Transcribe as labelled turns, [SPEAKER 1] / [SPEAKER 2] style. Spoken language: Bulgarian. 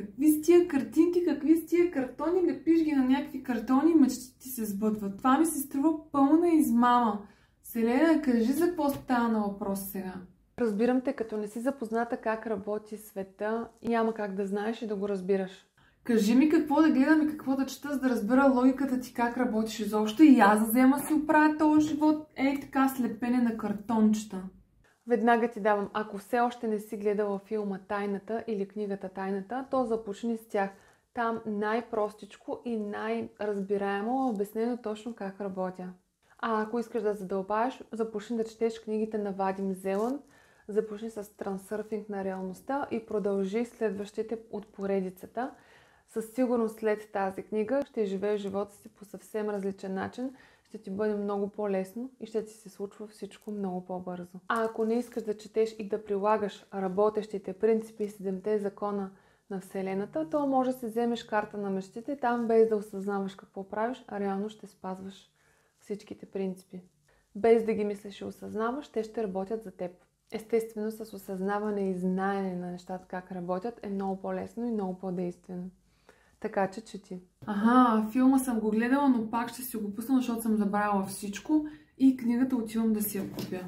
[SPEAKER 1] Какви с тия картинки, какви с тия картони, лепиш ги на някакви картони и мечтите ти се сбъдват. Това ми се струва пълна измама. Селена, кажи за какво става на въпрос сега.
[SPEAKER 2] Разбирам те, като не си запозната как работи света, няма как да знаеш и да го разбираш.
[SPEAKER 1] Кажи ми какво да гледам и какво да чета, за да разбера логиката ти как работиш изобщо и аз да взема си оправя този живот. Ей така слепене на картончета.
[SPEAKER 2] Веднага ти давам, ако все още не си гледала филма Тайната или книгата Тайната, то започни с тях. Там най-простичко и най-разбираемо е обяснено точно как работя. А ако искаш да задълбаеш, започни да четеш книгите на Вадим Зеланд, започни с трансърфинг на реалността и продължи следващите от поредицата. Със сигурност след тази книга ще живееш живота си по съвсем различен начин, ще ти бъде много по-лесно и ще ти се случва всичко много по-бързо. А ако не искаш да четеш и да прилагаш работещите принципи и 7-те закона на Вселената, то може да си вземеш карта на мечтите, там без да осъзнаваш какво правиш, а реално ще спазваш всичките принципи. Без да ги мислиш и осъзнаваш, те ще работят за теб. Естествено, с осъзнаване и знаене на нещата как работят е много по-лесно и много по-действено. Така че чети.
[SPEAKER 1] Филма съм го гледала, но пак ще си го пусна, защото съм забравила всичко и книгата отивам да си я купя.